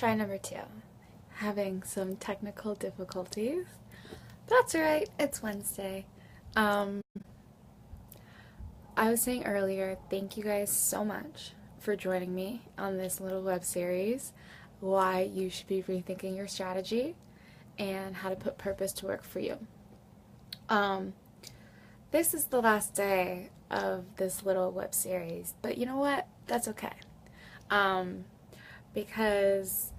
Try number 2. Having some technical difficulties. That's right, it's Wednesday. Um, I was saying earlier, thank you guys so much for joining me on this little web series, why you should be rethinking your strategy and how to put purpose to work for you. This is the last day of this little web series, but you know what? That's okay. Because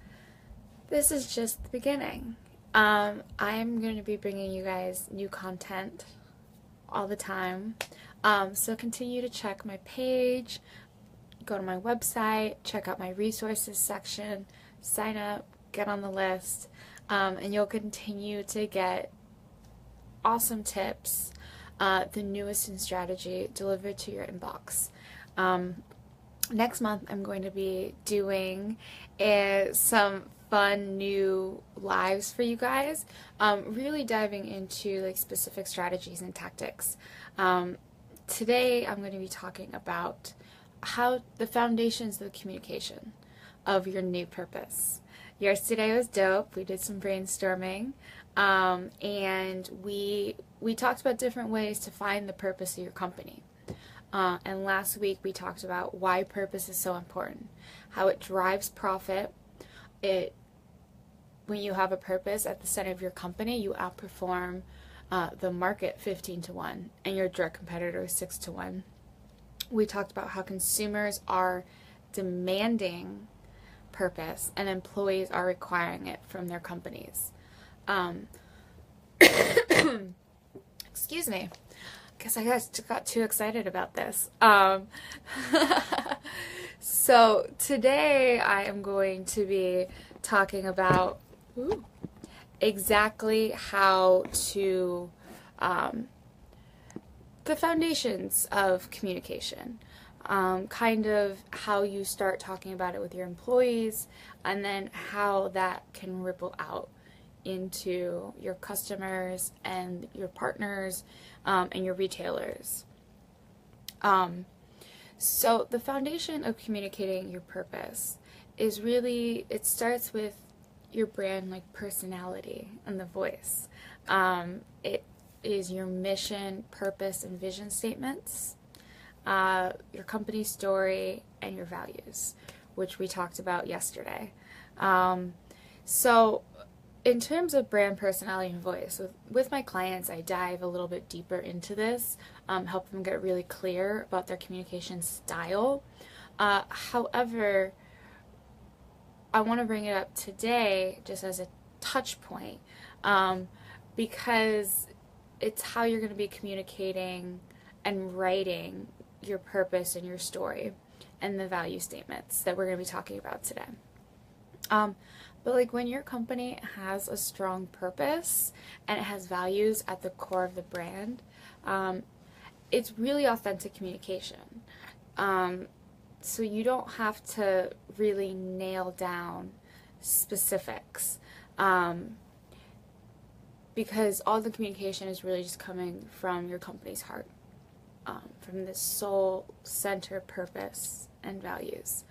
this is just the beginning. I'm going to be bringing you guys new content all the time. So continue to check my page, go to my website, check out my resources section, sign up, get on the list, and you'll continue to get awesome tips, the newest in strategy delivered to your inbox. Next month I'm going to be doing some fun new lives for you guys, really diving into like specific strategies and tactics. Today I'm going to be talking about how the foundations of the communication of your new purpose. Yesterday was dope. We did some brainstorming, and we talked about different ways to find the purpose of your company. And last week we talked about why purpose is so important, how it drives profit. When you have a purpose at the center of your company, you outperform the market 15-1 and your direct competitor 6-1. We talked about how consumers are demanding purpose and employees are requiring it from their companies. Excuse me. Guess I got too excited about this. So today I am going to be talking about exactly how to the foundations of communication, kind of how you start talking about it with your employees, and then how that can ripple out into your customers and your partners and your retailers. So the foundation of communicating your purpose is really, it starts with your brand like personality and the voice. It is your mission, purpose, and vision statements, your company story, and your values, which we talked about yesterday. So in terms of brand personality and voice, with my clients, I dive a little bit deeper into this, help them get really clear about their communication style. However, I want to bring it up today just as a touch point, because it's how you're going to be communicating and writing your purpose and your story and the value statements that we're going to be talking about today. But like when your company has a strong purpose and it has values at the core of the brand, it's really authentic communication. So you don't have to really nail down specifics, because all the communication is really just coming from your company's heart, from the soul, center, purpose, and values.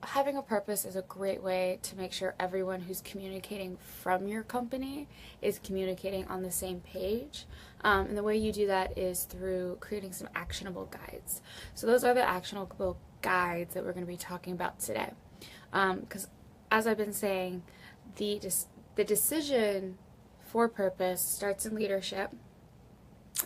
Having a purpose is a great way to make sure everyone who's communicating from your company is communicating on the same page. And the way you do that is through creating some actionable guides. So those are the actionable guides that we're going to be talking about today. Because as I've been saying, the decision for purpose starts in leadership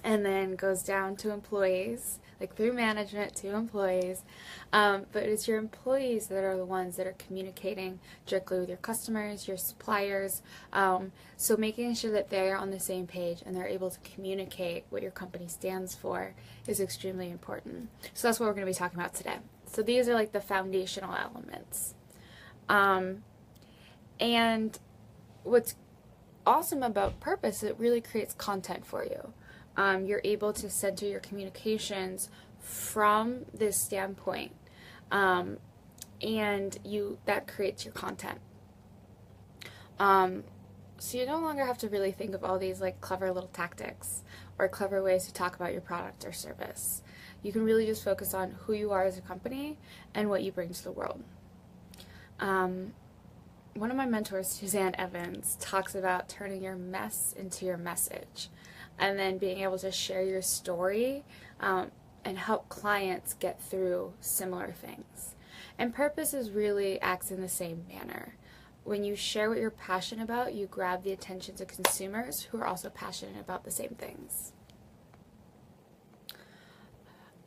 and then goes down to employees, like through management to employees, but it's your employees that are the ones that are communicating directly with your customers, your suppliers, so making sure that they're on the same page and they're able to communicate what your company stands for is extremely important. So that's what we're going to be talking about today. So these are like the foundational elements. And what's awesome about purpose, it really creates content for you. You're able to center your communications from this standpoint, and that creates your content. So you no longer have to really think of all these like clever little tactics or clever ways to talk about your product or service. You can really just focus on who you are as a company and what you bring to the world. One of my mentors, Suzanne Evans, talks about turning your mess into your message, and then being able to share your story and help clients get through similar things. And purpose is really acts in the same manner. When you share what you're passionate about, you grab the attentions of consumers who are also passionate about the same things.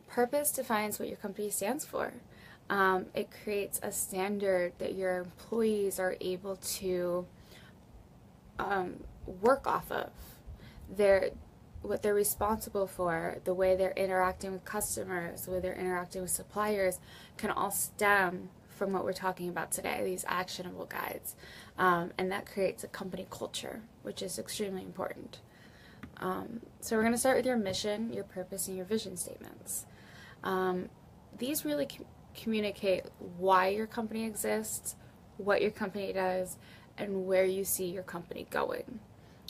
Purpose defines what your company stands for. It creates a standard that your employees are able to work off of. What they're responsible for, the way they're interacting with customers, the way they're interacting with suppliers, can all stem from what we're talking about today, these actionable guides. And that creates a company culture, which is extremely important. So we're going to start with your mission, your purpose, and your vision statements. These really communicate why your company exists, what your company does, and where you see your company going.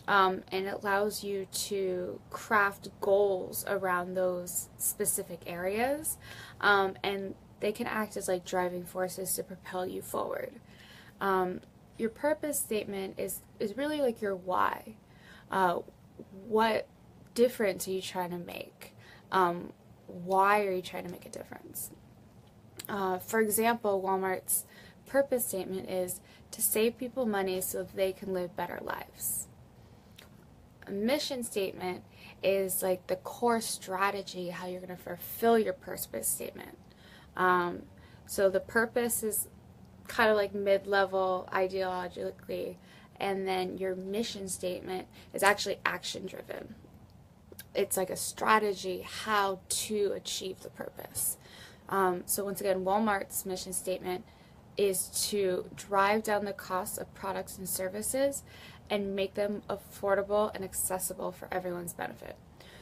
And it allows you to craft goals around those specific areas, and they can act as like driving forces to propel you forward. Your purpose statement is really like your why. What difference are you trying to make? Why are you trying to make a difference? For example, Walmart's purpose statement is to save people money so that they can live better lives. A mission statement is like the core strategy, how you're going to fulfill your purpose statement. So the purpose is kind of like mid-level ideologically, and then your mission statement is actually action-driven. It's like a strategy how to achieve the purpose. So once again, Walmart's mission statement is to drive down the cost of products and services and make them affordable and accessible for everyone's benefit.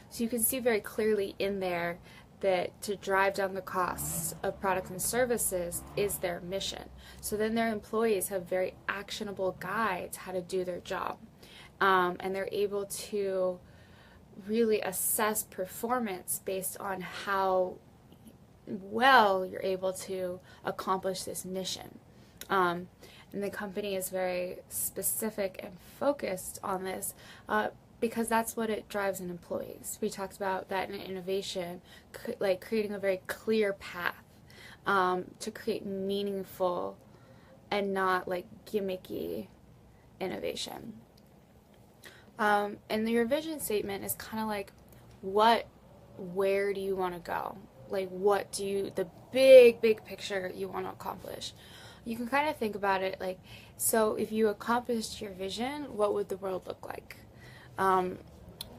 So you can see very clearly in there that to drive down the costs of products and services is their mission. So then their employees have very actionable guides how to do their job. And they're able to really assess performance based on how well you're able to accomplish this mission. And the company is very specific and focused on this because that's what it drives in employees. We talked about that in innovation, like creating a very clear path to create meaningful and not like gimmicky innovation. And your vision statement is kind of like where do you want to go? Like the big picture you want to accomplish. You can kind of think about it like, so if you accomplished your vision, what would the world look like?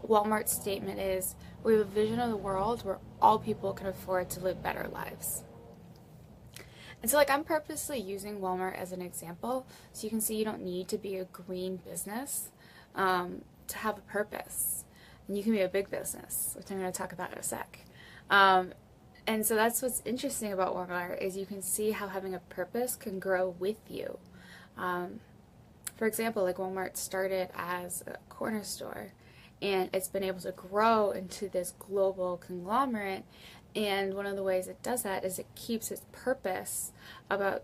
Walmart's statement is, we have a vision of the world where all people can afford to live better lives. And so like I'm purposely using Walmart as an example, so you can see you don't need to be a green business to have a purpose. And you can be a big business, which I'm going to talk about in a sec. And so that's what's interesting about Walmart, is you can see how having a purpose can grow with you. For example, like Walmart started as a corner store, and it's been able to grow into this global conglomerate. And one of the ways it does that is it keeps its purpose about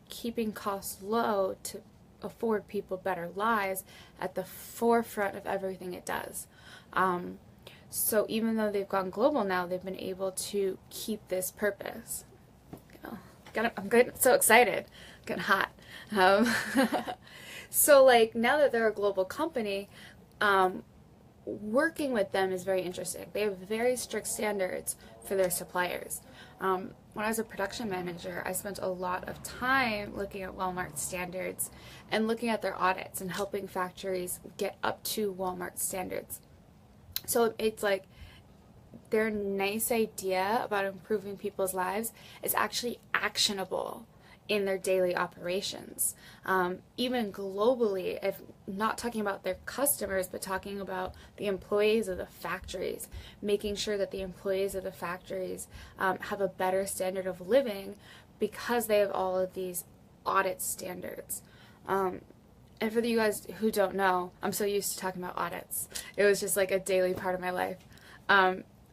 keeping costs low to afford people better lives at the forefront of everything it does. So even though they've gone global now, they've been able to keep this purpose. I'm getting so excited. I'm getting hot. So like now that they're a global company, working with them is very interesting. They have very strict standards for their suppliers. When I was a production manager, I spent a lot of time looking at Walmart standards and looking at their audits and helping factories get up to Walmart standards. So it's like their nice idea about improving people's lives is actually actionable in their daily operations. Even globally, if not talking about their customers, but talking about the employees of the factories, making sure that the employees of the factories have a better standard of living because they have all of these audit standards. And for you guys who don't know, I'm so used to talking about audits. It was just like a daily part of my life.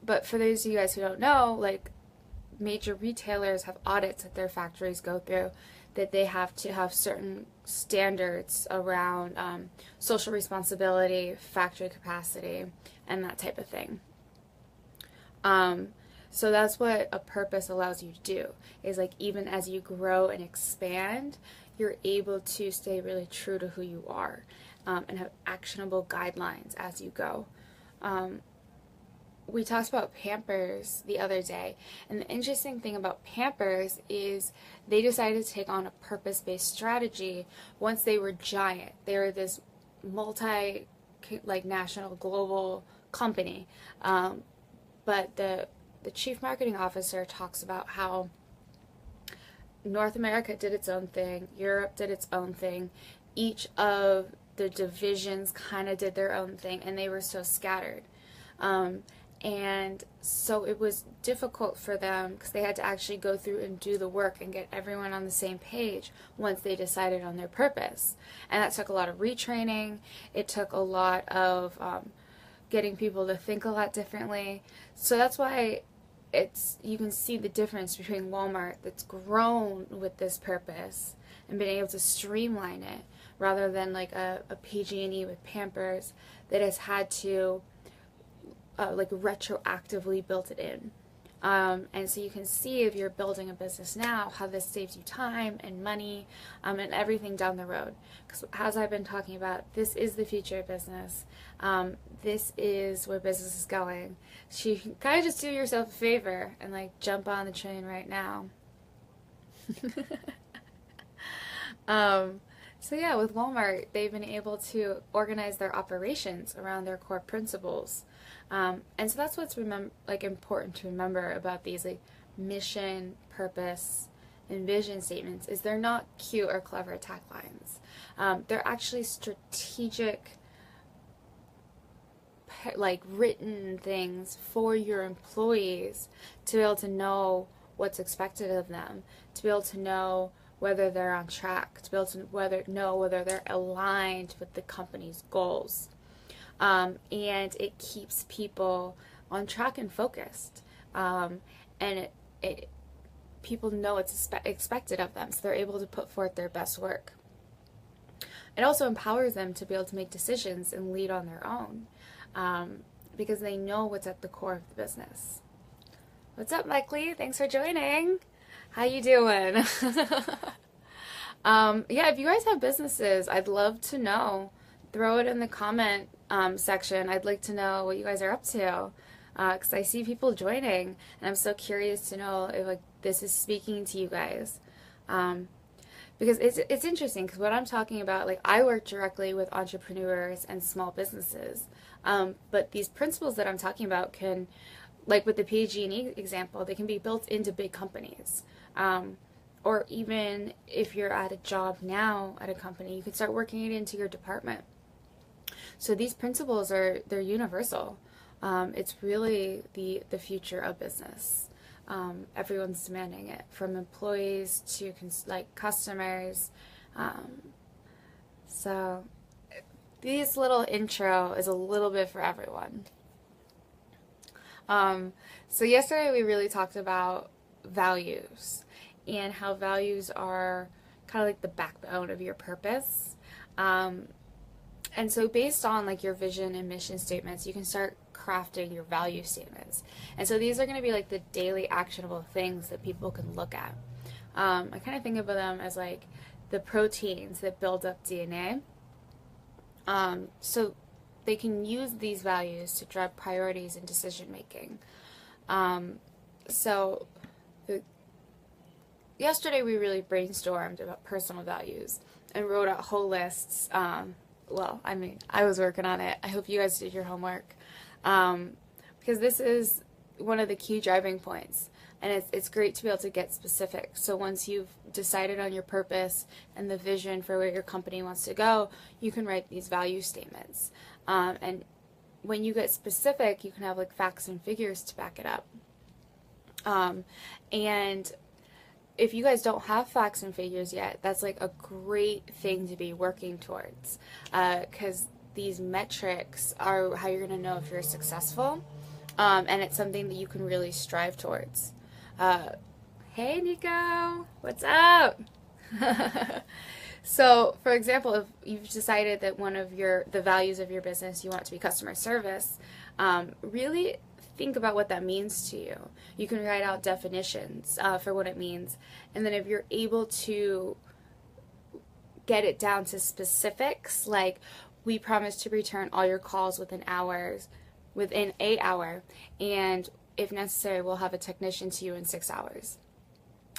But for those of you guys who don't know, like, major retailers have audits that their factories go through, that they have to have certain standards around social responsibility, factory capacity, and that type of thing. So that's what a purpose allows you to do, is like even as you grow and expand, you're able to stay really true to who you are, and have actionable guidelines as you go. We talked about Pampers the other day, and the interesting thing about Pampers is they decided to take on a purpose-based strategy once they were giant. They were this multi, like, national, global company, but the chief marketing officer talks about how North America did its own thing, Europe did its own thing, each of the divisions kind of did their own thing, and they were so scattered. And so it was difficult for them because they had to actually go through and do the work and get everyone on the same page once they decided on their purpose. And that took a lot of retraining. It took a lot of getting people to think a lot differently. So that's why you can see the difference between Walmart that's grown with this purpose and been able to streamline it, rather than like a PG&E with Pampers that has had to like retroactively built it in. And so you can see, if you're building a business now, how this saves you time and money, and everything down the road. Because as I've been talking about, this is the future of business. This is where business is going. So you can kind of just do yourself a favor and like jump on the train right now. So yeah, with Walmart, they've been able to organize their operations around their core principles. And so that's what's important to remember about these like mission, purpose, and vision statements, is they're not cute or clever taglines. They're actually strategic, like written things for your employees to be able to know what's expected of them, to be able to know whether they're on track, to be able to know whether they're aligned with the company's goals. And it keeps people on track and focused. And people know it's expected of them, so they're able to put forth their best work. It also empowers them to be able to make decisions and lead on their own, because they know what's at the core of the business. What's up, Mike Lee? Thanks for joining. How you doing? Yeah, if you guys have businesses, I'd love to know. Throw it in the comment section. I'd like to know what you guys are up to, because I see people joining, and I'm so curious to know if like this is speaking to you guys. Because it's interesting, because what I'm talking about, like, I work directly with entrepreneurs and small businesses, but these principles that I'm talking about can, like with the PG&E example, they can be built into big companies. Or even if you're at a job now at a company, you could start working it into your department. So these principles they're universal. It's really the future of business. Everyone's demanding it, from employees to customers. So this little intro is a little bit for everyone. So yesterday we really talked about values, and how values are kind of like the backbone of your purpose. And so based on like your vision and mission statements, you can start crafting your value statements. And so these are going to be like the daily actionable things that people can look at. I kind of think of them as like the proteins that build up DNA. So they can use these values to drive priorities and decision making. Yesterday we really brainstormed about personal values and wrote out whole lists. Well, I mean, I was working on it. I hope you guys did your homework, because this is one of the key driving points, and it's great to be able to get specific. So once you've decided on your purpose and the vision for where your company wants to go, you can write these value statements. And when you get specific, you can have like facts and figures to back it up. And if you guys don't have facts and figures yet, that's like a great thing to be working towards, because these metrics are how you're going to know if you're successful. and it's something that you can really strive towards. Hey, Nico, what's up? So, for example, if you've decided that one of the values of your business, you want to be customer service, really think about what that means to you. You can write out definitions for what it means, and then if you're able to get it down to specifics, like we promise to return all your calls within 8 hours, and if necessary, we'll have a technician to you in 6 hours.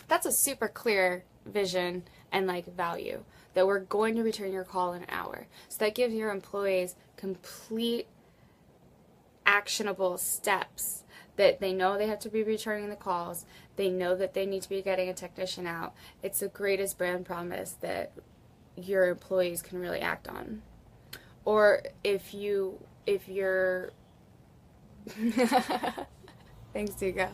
That's a super clear vision and like value that we're going to return your call in an hour. So that gives your employees complete actionable steps that they know they have to be returning the calls. They know that they need to be getting a technician out. It's the greatest brand promise that your employees can really act on. Or if you're thanks, Hugo.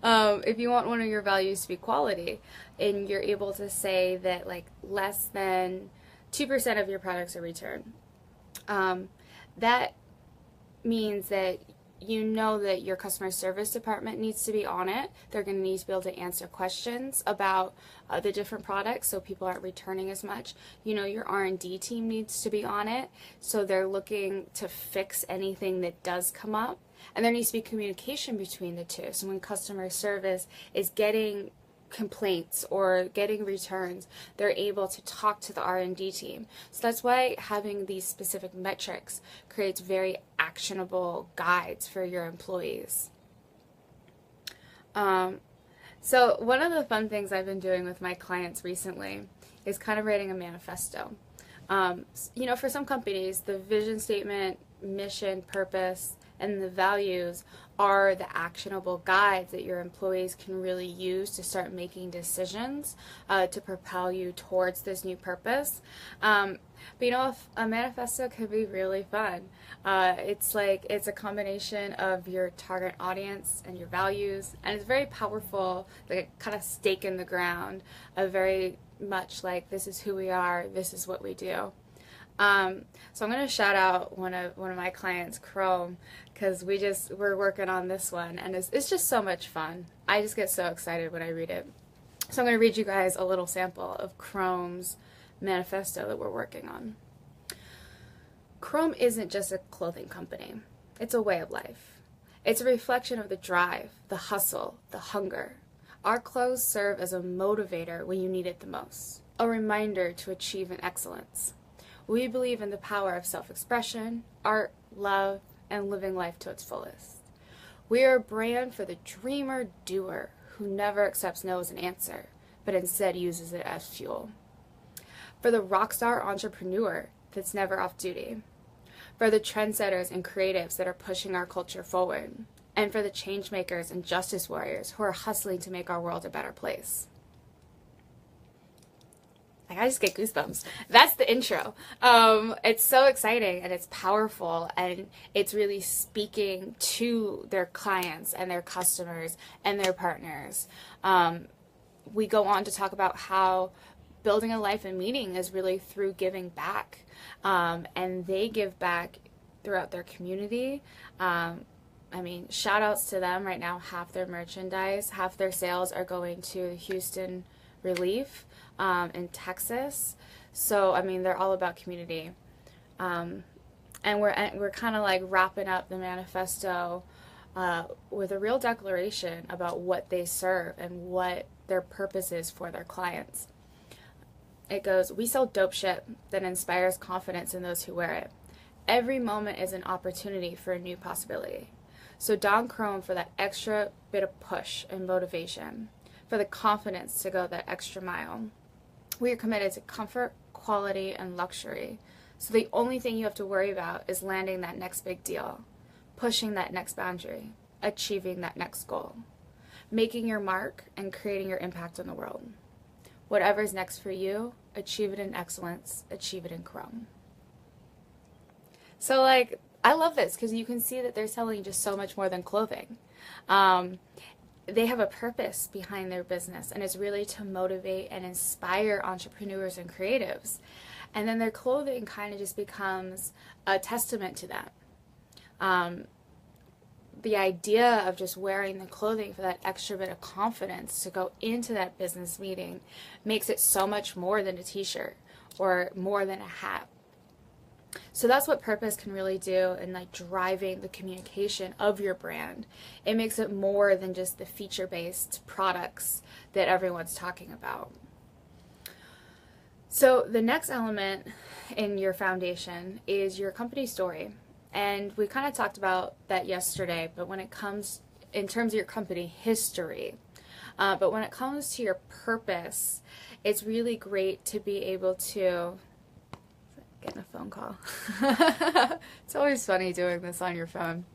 If you want one of your values to be quality, and you're able to say that like less than 2% of your products are returned, that means that you know that your customer service department needs to be on it. They're going to need to be able to answer questions about the different products so people aren't returning as much. You know, your R&D team needs to be on it, so they're looking to fix anything that does come up. And there needs to be communication between the two. So when customer service is getting complaints or getting returns, they're able to talk to the R&D team. So that's why having these specific metrics creates very actionable guides for your employees. So one of the fun things I've been doing with my clients recently is kind of writing a manifesto. You know, for some companies, the vision statement, mission, purpose, and the values are the actionable guides that your employees can really use to start making decisions to propel you towards this new purpose. But you know, a manifesto could be really fun. It's a combination of your target audience and your values, and it's very powerful, like a kind of stake in the ground, very much like this is who we are, this is what we do. So I'm going to shout out one of my clients, Chrome, because we're working on this one, and it's just so much fun. I just get so excited when I read it. So I'm going to read you guys a little sample of Chrome's manifesto that we're working on. Chrome isn't just a clothing company. It's a way of life. It's a reflection of the drive, the hustle, the hunger. Our clothes serve as a motivator when you need it the most, a reminder to achieve in excellence. We believe in the power of self-expression, art, love, and living life to its fullest. We are a brand for the dreamer doer who never accepts no as an answer, but instead uses it as fuel. For the rockstar entrepreneur that's never off duty. For the trendsetters and creatives that are pushing our culture forward. And for the change makers and justice warriors who are hustling to make our world a better place. Like, I just get goosebumps. That's the intro. It's so exciting and it's powerful, and it's really speaking to their clients and their customers and their partners. We go on to talk about how building a life and meaning is really through giving back, and they give back throughout their community. I mean, shout outs to them. Right now, half their merchandise, half their sales are going to Houston Relief in Texas. So I mean, they're all about community, and we're kind of like wrapping up the manifesto with a real declaration about what they serve and what their purpose is for their clients. It goes, we sell dope shit that inspires confidence in those who wear it. Every moment is an opportunity for a new possibility. So don Chrome for that extra bit of push and motivation, for the confidence to go that extra mile. We are committed to comfort, quality, and luxury. So the only thing you have to worry about is landing that next big deal, pushing that next boundary, achieving that next goal, making your mark and creating your impact on the world. Whatever's next for you, achieve it in excellence, achieve it in Chrome. So like, I love this because you can see that they're selling just so much more than clothing. They have a purpose behind their business, and it's really to motivate and inspire entrepreneurs and creatives. And then their clothing kind of just becomes a testament to that. the idea of just wearing the clothing for that extra bit of confidence to go into that business meeting makes it so much more than a t-shirt or more than a hat. So that's what purpose can really do in like driving the communication of your brand. It makes it more than just the feature-based products that everyone's talking about. So the next element in your foundation is your company story. And we kind of talked about that yesterday, but when it comes in terms of your company history, but when it comes to your purpose, it's really great to be able to, getting a phone call. It's always funny doing this on your phone.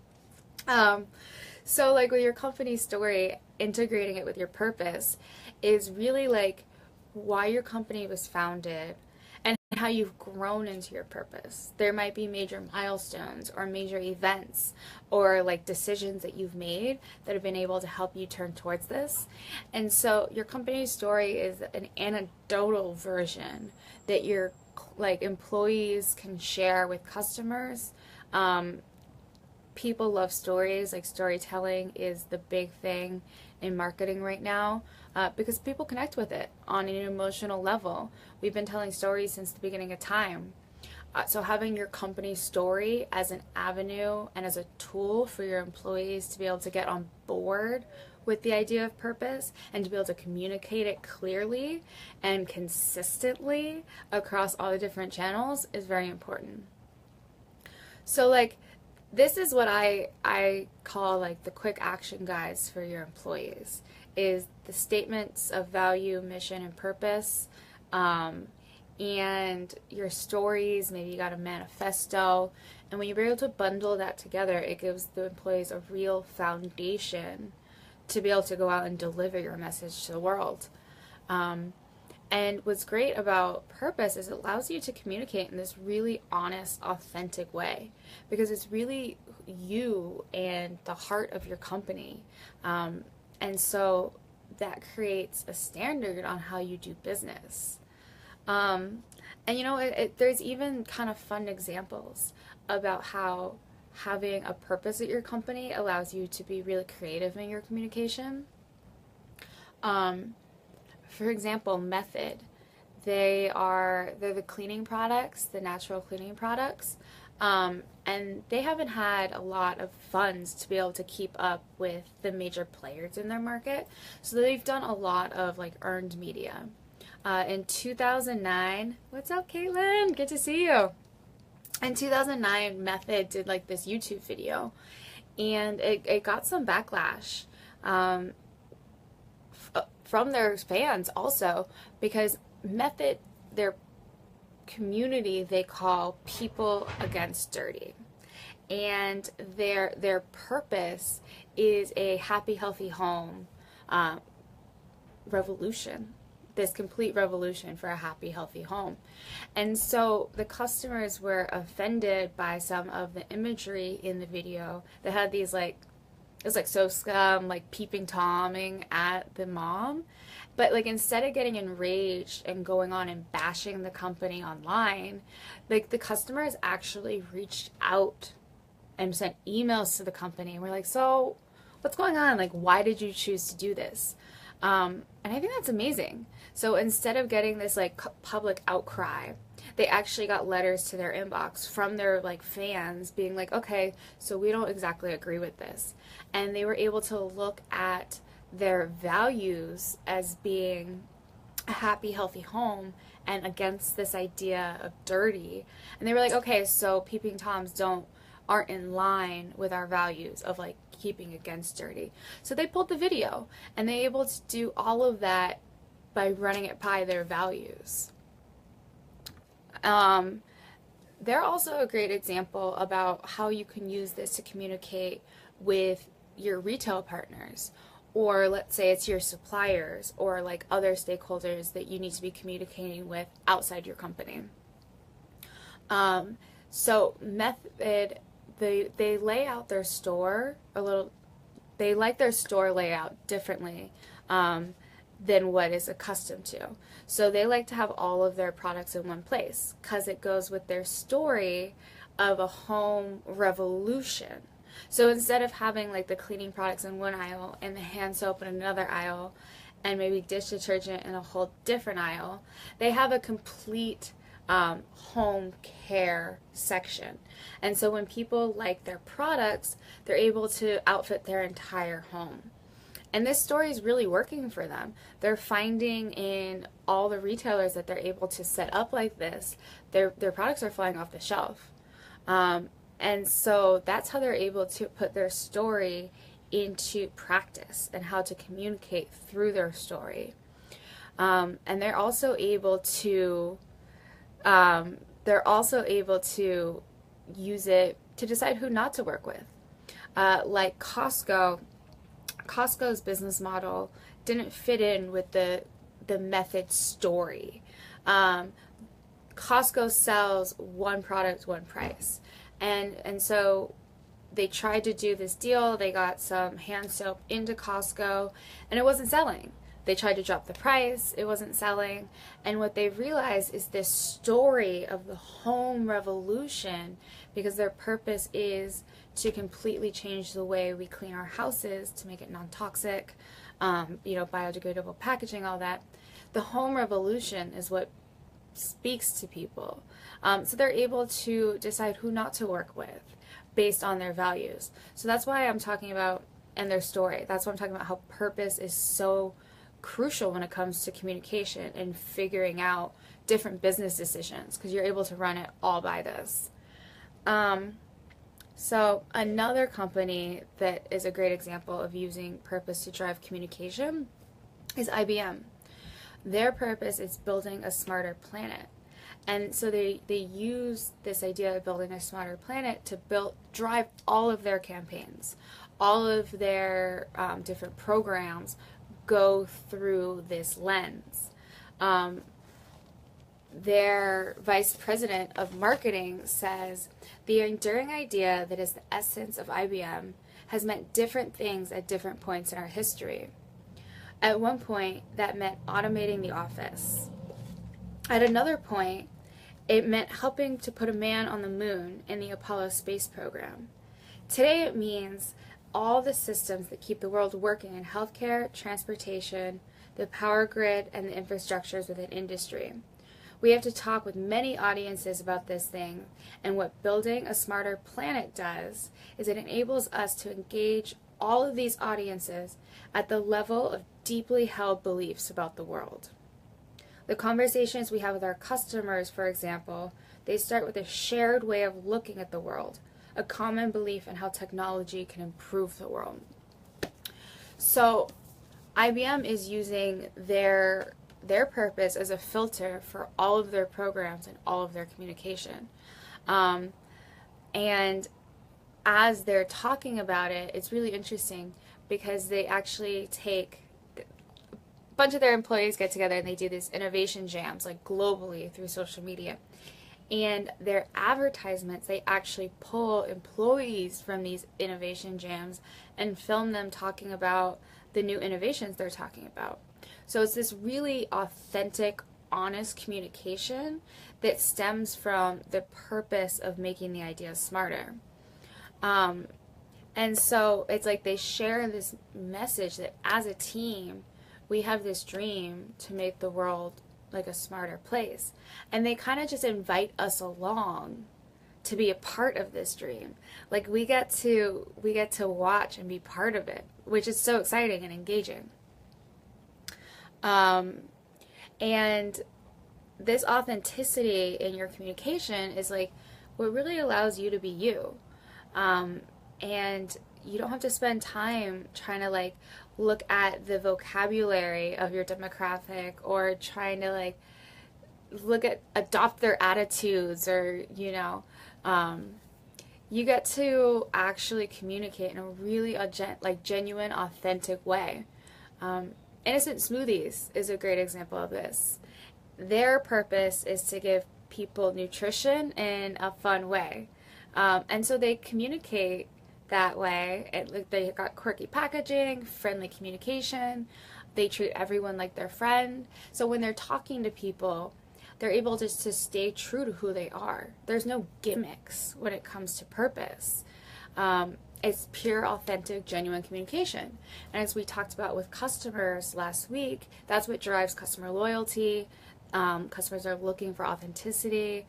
So like with your company story, integrating it with your purpose is really like why your company was founded and how you've grown into your purpose. There might be major milestones or major events or like decisions that you've made that have been able to help you turn towards this. And so your company story is an anecdotal version that your like employees can share with customers. People love stories. Like storytelling is the big thing in marketing right now because people connect with it on an emotional level. We've been telling stories since the beginning of time. So having your company story as an avenue and as a tool for your employees to be able to get on board with the idea of purpose and to be able to communicate it clearly and consistently across all the different channels is very important. So like this is what I call like the quick action guides for your employees, is the statements of value, mission, and purpose, and your stories. Maybe you got a manifesto, and when you're able to bundle that together, it gives the employees a real foundation to be able to go out and deliver your message to the world. And what's great about purpose is it allows you to communicate in this really honest, authentic way, because it's really you and the heart of your company. And so that creates a standard on how you do business. And you know, there's even kind of fun examples about how having a purpose at your company allows you to be really creative in your communication. For example, Method. They're the cleaning products, the natural cleaning products, and they haven't had a lot of funds to be able to keep up with the major players in their market. So they've done a lot of like earned media. In 2009, what's up, Caitlin? Good to see you. In 2009, Method did like this YouTube video, and it got some backlash from their fans also, because Method, their community, they call people against dirty, and their purpose is a happy, healthy home revolution. This complete revolution for a happy, healthy home. And so the customers were offended by some of the imagery in the video that had these like, it was like so scum, like peeping Tomming at the mom. But like instead of getting enraged and going on and bashing the company online, like the customers actually reached out and sent emails to the company and were like, so what's going on? Like, why did you choose to do this? And I think that's amazing. So instead of getting this like public outcry, they actually got letters to their inbox from their like fans being like, okay, so we don't exactly agree with this. And they were able to look at their values as being a happy, healthy home and against this idea of dirty. And they were like, okay, so peeping toms aren't in line with our values of like keeping against dirty. So they pulled the video, and they were able to do all of that by running it by their values. They're also a great example about how you can use this to communicate with your retail partners, or let's say it's your suppliers or like other stakeholders that you need to be communicating with outside your company. So Method, they lay out their store they like their store layout differently than what is accustomed to. So they like to have all of their products in one place because it goes with their story of a home revolution. So instead of having like the cleaning products in one aisle and the hand soap in another aisle and maybe dish detergent in a whole different aisle, they have a complete home care section. And so when people like their products, they're able to outfit their entire home. And this story is really working for them. They're finding in all the retailers that they're able to set up like this, their products are flying off the shelf. And so that's how they're able to put their story into practice and how to communicate through their story. And they're also able to use it to decide who not to work with. Like Costco's business model didn't fit in with the method story. Costco sells one product, one price. And so they tried to do this deal. They got some hand soap into Costco and it wasn't selling. They tried to drop the price. It wasn't selling. And what they realized is this story of the home revolution, because their purpose is to completely change the way we clean our houses to make it non-toxic, biodegradable packaging, all that. The home revolution is what speaks to people. So they're able to decide who not to work with based on their values. So that's why I'm talking about, and their story, that's why I'm talking about how purpose is so crucial when it comes to communication and figuring out different business decisions, because you're able to run it all by this. So another company that is a great example of using purpose to drive communication is IBM. Their purpose is building a smarter planet. And so they use this idea of building a smarter planet to drive all of their campaigns. All of their different programs go through this lens. Their vice president of marketing says, the enduring idea that is the essence of IBM has meant different things at different points in our history. At one point, that meant automating the office. At another point, it meant helping to put a man on the moon in the Apollo space program. Today it means all the systems that keep the world working in healthcare, transportation, the power grid, and the infrastructures within industry. We have to talk with many audiences about this thing, and what building a smarter planet does is it enables us to engage all of these audiences at the level of deeply held beliefs about the world. The conversations we have with our customers, for example, they start with a shared way of looking at the world, a common belief in how technology can improve the world. So IBM is using their purpose as a filter for all of their programs and all of their communication. And as they're talking about it, it's really interesting because they actually take a bunch of their employees get together and they do these innovation jams, like globally through social media. And their advertisements, they actually pull employees from these innovation jams and film them talking about the new innovations they're talking about. So it's this really authentic, honest communication that stems from the purpose of making the ideas smarter. And so it's like they share this message that as a team, we have this dream to make the world like a smarter place. And they kind of just invite us along to be a part of this dream. Like we get to watch and be part of it, which is so exciting and engaging. And this authenticity in your communication is like what really allows you to be you. And you don't have to spend time trying to like look at the vocabulary of your demographic or trying to like adopt their attitudes, or you get to actually communicate in a really genuine, authentic way. Innocent Smoothies is a great example of this. Their purpose is to give people nutrition in a fun way. And so they communicate that way. They got quirky packaging, friendly communication. They treat everyone like their friend. So when they're talking to people, they're able just to stay true to who they are. There's no gimmicks when it comes to purpose. And It's pure, authentic, genuine communication. And as we talked about with customers last week, that's what drives customer loyalty. Customers are looking for authenticity.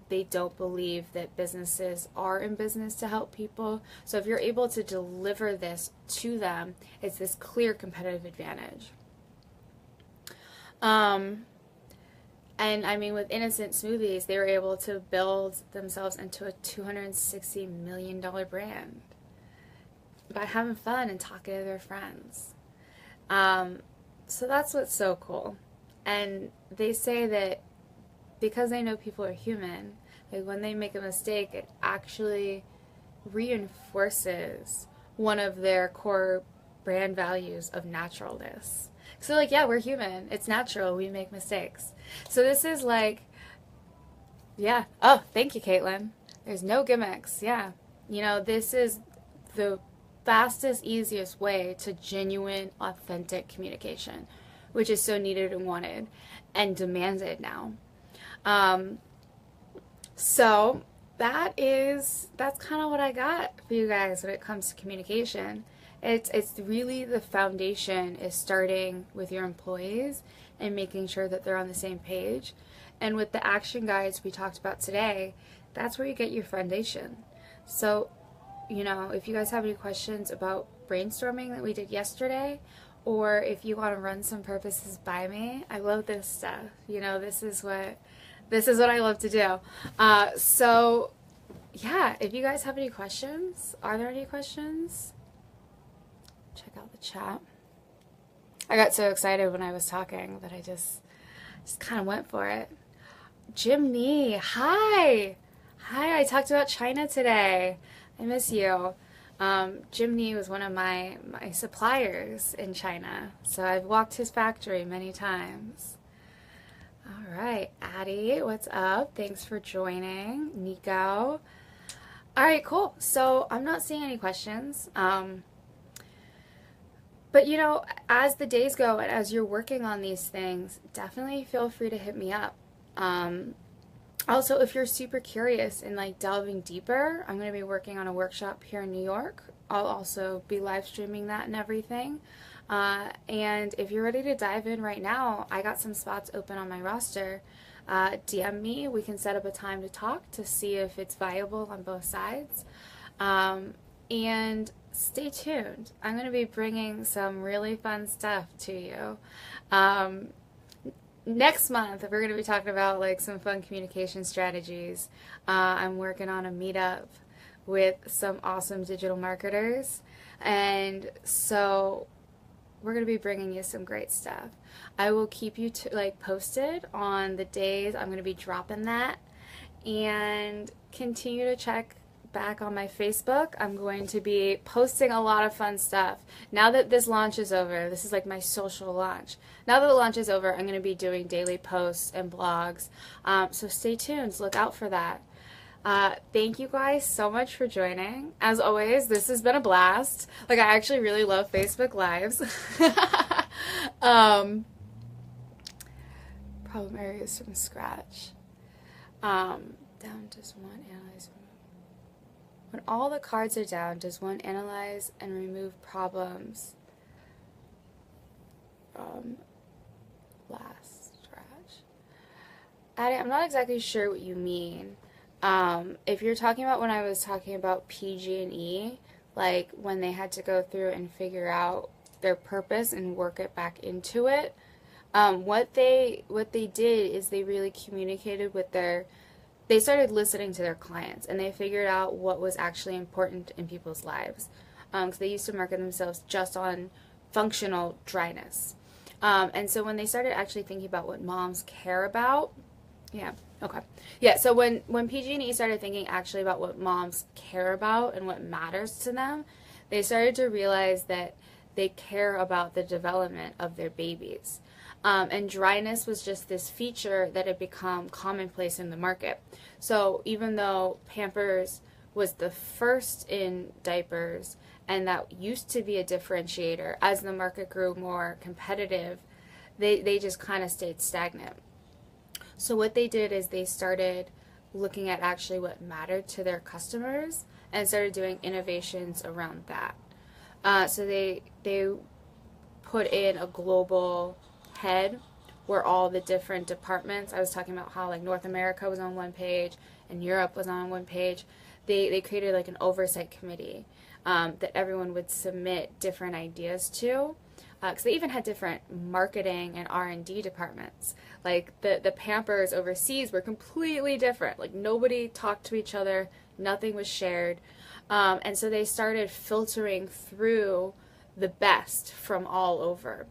They don't believe that businesses are in business to help people. So if you're able to deliver this to them, it's this clear competitive advantage. And I mean, with Innocent Smoothies, they were able to build themselves into a $260 million brand by having fun and talking to their friends. So that's what's so cool. And they say that because they know people are human, like when they make a mistake, it actually reinforces one of their core brand values of naturalness. So like, yeah, we're human. It's natural. We make mistakes. So this is like, yeah. Oh, thank you, Caitlin. There's no gimmicks. Yeah. You know, this is the fastest, easiest way to genuine, authentic communication, which is so needed and wanted and demanded now. So that's kind of what I got for you guys when it comes to communication. It's really the foundation is starting with your employees and making sure that they're on the same page. And with the action guides we talked about today, that's where you get your foundation. So, you know, if you guys have any questions about brainstorming that we did yesterday, or if you want to run some purposes by me, I love this stuff. You know, this is what I love to do. So, yeah, if you guys have any questions, are there any questions? Check out the chat. I got so excited when I was talking that I just kind of went for it. Jimmy, hi. Hi, I talked about China today. I miss you. Jimny was one of my suppliers in China, so I've walked his factory many times. All right, Addie, what's up? Thanks for joining. Nico. All right, cool. So I'm not seeing any questions. But, you know, as the days go and as you're working on these things, definitely feel free to hit me up. Also, if you're super curious and like delving deeper, I'm going to be working on a workshop here in New York. I'll also be live streaming that and everything. And if you're ready to dive in right now, I got some spots open on my roster. DM me. We can set up a time to talk to see if it's viable on both sides. And stay tuned. I'm going to be bringing some really fun stuff to you. Next month, we're going to be talking about like some fun communication strategies. I'm working on a meetup with some awesome digital marketers. And so we're going to be bringing you some great stuff. I will keep you posted on the days I'm going to be dropping that, and continue to check back on my Facebook. I'm going to be posting a lot of fun stuff. Now that this launch is over, this is like my social launch. Now that the launch is over, I'm going to be doing daily posts and blogs. So stay tuned. Look out for that. Thank you guys so much for joining. As always, this has been a blast. Like, I actually really love Facebook Lives. Problem areas from scratch. Down just one, analyze, remove. When all the cards are down, does one analyze and remove problems from last scratch? Addie, I'm not exactly sure what you mean. If you're talking about when I was talking about PG&E, like when they had to go through and figure out their purpose and work it back into it, what they did is they really communicated with they started listening to their clients, and they figured out what was actually important in people's lives. Because they used to market themselves just on functional dryness. And so when they started actually thinking about what moms care about, so when PG&E started thinking actually about what moms care about and what matters to them, they started to realize that they care about the development of their babies. And dryness was just this feature that had become commonplace in the market. So even though Pampers was the first in diapers, and that used to be a differentiator, as the market grew more competitive, they just kind of stayed stagnant. So what they did is they started looking at actually what mattered to their customers and started doing innovations around that. So they put in a global head where all the different departments, I was talking about how like North America was on one page and Europe was on one page. They created like an oversight committee that everyone would submit different ideas to. Because they even had different marketing and R&D departments. Like the Pampers overseas were completely different. Like nobody talked to each other, nothing was shared. And so they started filtering through the best from all over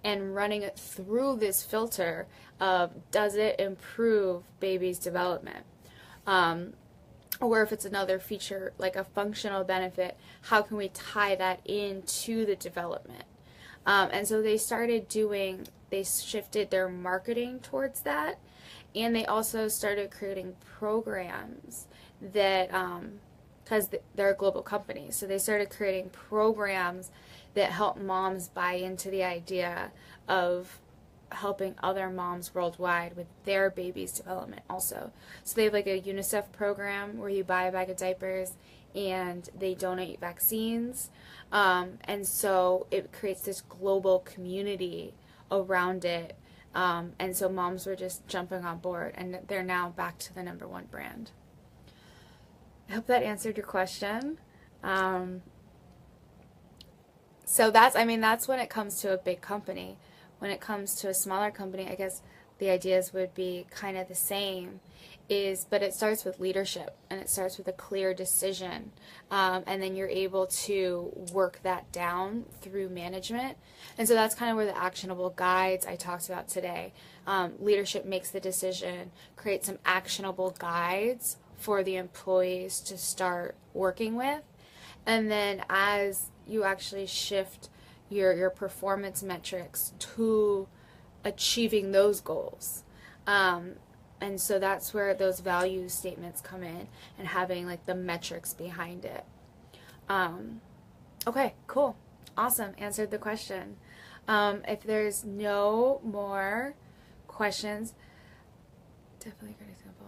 and running it through this filter of, does it improve baby's development? Or if it's another feature, like a functional benefit, how can we tie that into the development? And so they shifted their marketing towards that, and they also started creating programs that, because they're a global company, so they started creating programs that help moms buy into the idea of helping other moms worldwide with their baby's development also. So they have like a UNICEF program where you buy a bag of diapers and they donate vaccines. And so it creates this global community around it. And so moms were just jumping on board, and they're now back to the #1 brand. I hope that answered your question. So that's when it comes to a big company. When it comes to a smaller company, I guess the ideas would be kind of the same. But it starts with leadership, and it starts with a clear decision, and then you're able to work that down through management. And so that's kind of where the actionable guides I talked about today. Leadership makes the decision, create some actionable guides for the employees to start working with, and then as you actually shift your performance metrics to achieving those goals. And so that's where those value statements come in, and having like the metrics behind it. Okay, cool. Awesome. Answered the question. If there's no more questions, definitely a great example.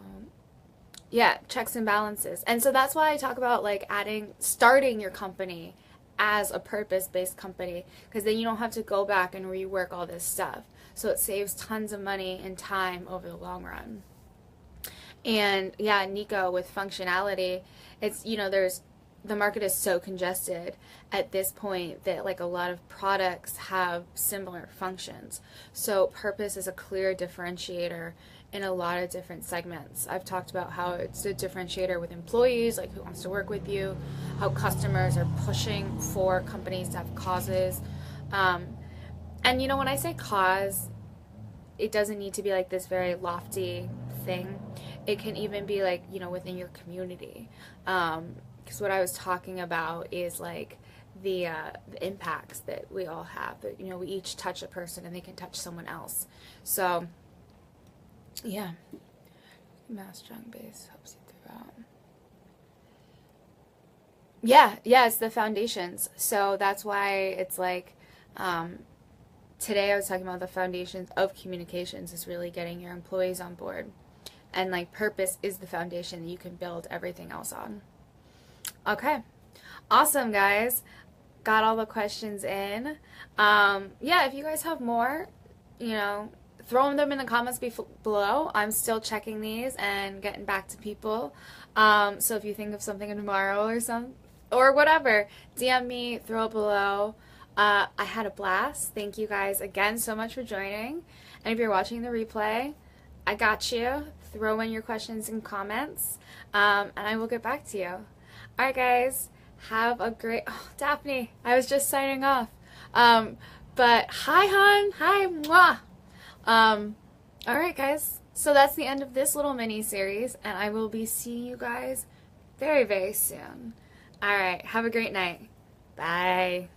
Yeah, checks and balances. And so that's why I talk about like starting your company as a purpose-based company, because then you don't have to go back and rework all this stuff. So it saves tons of money and time over the long run. And yeah, Nico, with functionality, it's, the market is so congested at this point that like a lot of products have similar functions. So purpose is a clear differentiator in a lot of different segments. I've talked about how it's a differentiator with employees, like who wants to work with you, how customers are pushing for companies to have causes. And when I say cause, it doesn't need to be like this very lofty thing. It can even be like, within your community. Because what I was talking about is like the impacts that we all have. That, we each touch a person and they can touch someone else. So, yeah. Mass strong base helps you throughout. Yeah, it's the foundations. So that's why it's like, today I was talking about the foundations of communications is really getting your employees on board. And like purpose is the foundation that you can build everything else on. Okay. Awesome, guys. Got all the questions in. Yeah, if you guys have more, throw them in the comments below. I'm still checking these and getting back to people. So if you think of something tomorrow or whatever, DM me, throw it below. I had a blast. Thank you guys again so much for joining. And if you're watching the replay, I got you. Throw in your questions and comments, and I will get back to you. All right, guys. Have a great... Oh, Daphne, I was just signing off. But hi, hon. Hi, mwah. All right, guys. So that's the end of this little mini-series, and I will be seeing you guys very, very soon. All right. Have a great night. Bye.